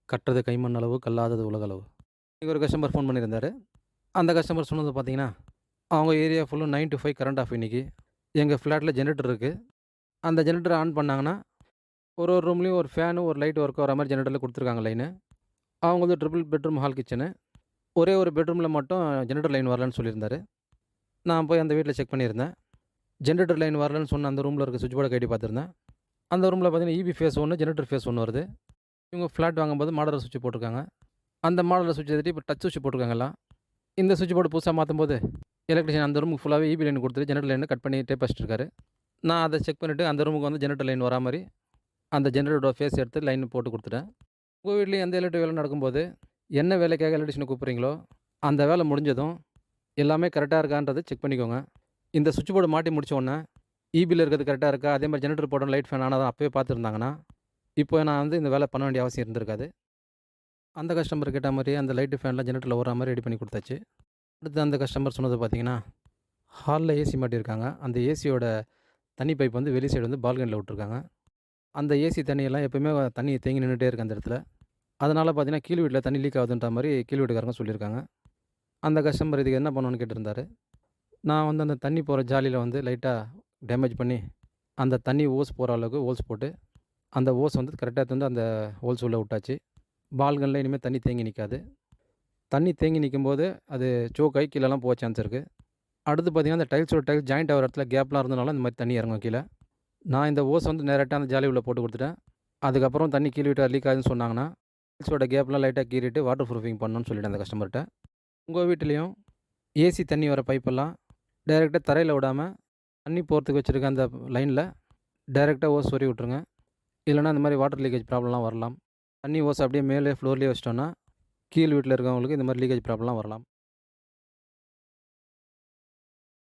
கற்றது கைமண் அளவு, கல்லாதது உலகளவு. இன்னைக்கு ஒரு கஸ்டமர் ஃபோன் பண்ணியிருந்தாரு. அந்த கஸ்டமர் சொன்னது பார்த்தீங்கன்னா, அவங்க ஏரியா ஃபுல்லும் 9 டூ 5 கரண்ட் ஆஃப் இன்னைக்கு. எங்க ஃப்ளாட்ல ஜெனரேட்டர் இருக்கு. அந்த ஜெனரேட்டர் ஆன் பண்ணாங்கன்னா, ஒரு ஒரு ரூம்லயும் ஒரு ஃபேனு, ஒரு லைட் ஒர்க் ஆகுற மாரி ஜெனரேட்டர்ல குடுத்துருக்காங்க லைனு. அவங்களது ட்ரிபிள் பெட்ரூம் ஹால் கிச்சனு. ஒரே ஒரு பெட்ரூம்ல மட்டும் ஜெனரேட்டர் லைன் வரலன்னு சொல்லியிருந்தாரு. நான் போய் அந்த வீட்ல செக் பண்ணியிருந்தேன். ஜெனரேட்டர் லைன் வரலன்னு சொன்ன அந்த ரூம்ல இருக்க ஸ்விட்ச் போர்ட கழட்டி பார்த்துருந்தேன். அந்த ரூம்ல பார்த்தீங்கன்னா, ஈபி ஃபேஸ் 1, ஜெனரேட்டர் ஃபேஸ் 1 வருது. இவங்க ஃப்ளாட் வாங்கும்போது மாடலர் ஸ்விட்ச் போட்டுருக்காங்க. அந்த மாடலர் ஸ்விட்ச் ஏத்திட்டு இப்போ டச் ஸ்விட்ச் போட்டுருக்காங்க எல்லாம். இந்த ஸ்விட்ச் போர்டு புதுசா மாத்தும்போது, எலக்ட்ரிஷியன் அந்த ரூமுக்கு ஃபுல்லாவே ஈபி லைன் குடுத்துட்டு, ஜெனரேட்டர் லைன கட் பண்ணி டேப் அடிச்சிட்டுருக்காரு. நான் அத செக் பண்ணிட்டு, அந்த ரூமுக்கு வந்து ஜெனரேட்டர் லைன் வரா மாரி, அந்த ஜெனரேட்டரோட ஃபேஸ் எடுத்து லைன் போட்டு குடுத்துட்டேன். உங்க வீட்லயும் எந்த எலக்ட்ரிக் வேலை நடக்கும்போது, என்ன வேலைக்காக எலக்ட்ரிஷியன கூப்பிடுறீங்களோ, அந்த வேலை முடிஞ்சதும், எல்லாமே கரெக்ட்டா இருக்கான்றத செக் பண்ணிக்கோங்க. இந்த ஸ்விட்ச் போர்டு மாட்டி முடிச்ச உடனே, ஈபில இருக்கிறது கரெக்ட்டா இருக்கா, அதே மாரி ஜெனரேட்டர் போடணும், லைட், ஃபேன் ஆனதா அப்பவே பார்த்துருந்தாங்கன்னா, இப்போ நான் வந்து இந்த வேலை பண்ண வேண்டிய அவசியம் இருந்திருக்காது. அந்த கஸ்டமர் கேட்ட மாரியே அந்த லைட்டு, ஃபேன்லாம் ஜெனரேட்டர்ல ஓடுற மாரி ரெடி பண்ணி குடுத்தாச்சு. அடுத்து அந்த கஸ்டமர் சொன்னது பார்த்தீங்கன்னா, ஹால்ல ஏசி மாட்டியிருக்காங்க. அந்த ஏசியோட தண்ணி பைப் வந்து வெளி சைடு வந்து பால்கனில விட்டுருக்காங்க. அந்த ஏசி தண்ணியெல்லாம் எப்பவுமே தண்ணி தேங்கி நின்னுட்டே இருக்கு அந்த இடத்துல. அதனால பார்த்தீங்கன்னா, கீழ் வீட்ல தண்ணி லீக் ஆகுதுன்ற மாரி கீழ் வீட்டுக்காரங்க சொல்லியிருக்காங்க. அந்த கஸ்டமர் இதுக்கு என்ன பண்ணணும்னு கேட்டிருந்தாரு. நான் வந்து அந்த தண்ணி போற ஜாலியில வந்து லைட்டா டேமேஜ் பண்ணி, அந்த தண்ணி ஓஸ் போற அளவுக்கு ஹோல்ஸ் போட்டு, அந்த ஓஸ் வந்து கரெக்ட்டா எடுத்து வந்து அந்த ஹோல்ஸ் உள்ள விட்டாச்சு. பால்கனில இனிமே தண்ணி தேங்கி நிக்காது. தண்ணி தேங்கி நிக்கும்போது, அது சோக் ஆகி கீழலாம் போக சான்ஸ் இருக்கு. அடுத்து பார்த்தீங்கன்னா, அந்த டைல்ஸோட டைல்ஸ் ஜாயிண்ட் ஆகுற இடத்துல கேப்லாம் இருந்தனால இந்த மாரி தண்ணி இறங்கும் கீழ. நான் இந்த ஓஸ வந்து டைரக்ட்டா அந்த ஜாலி உள்ள போட்டு குடுத்துட்டேன். அதுக்கப்புறம் தண்ணி கீழ விட்டா லீக் ஆகுதுன்னு சொன்னாங்கன்னா, டைல்ஸோட கேப்லாம் லைட்டா கீறிட்டு வாட்டர் ப்ரூஃபிங் பண்ணணும்னு சொல்லிட்டேன் அந்த கஸ்டமர்ட்ட. உங்க வீட்லயும் ஏசி தண்ணி வர பைப்பெல்லாம் டைரக்ட்டா தரையில விடாம, தண்ணி போறதுக்கு வச்சிருக்க அந்த லைன்ல டைரக்ட்டா ஓஸ் சொருவி விட்டுருங்க. இல்லன்னா இந்த மாரி வாட்டர் லீக்கேஜ் ப்ராப்ளம்லாம் வரலாம். தண்ணி ஓஸ அப்படியே மேலே ஃப்ளோர்லயே வச்சுட்டோம்னா, கீழ் வீட்ல இருக்கவங்களுக்கு இந்த மாரி லீக்கேஜ் ப்ராப்ளம்லாம் வரலாம்.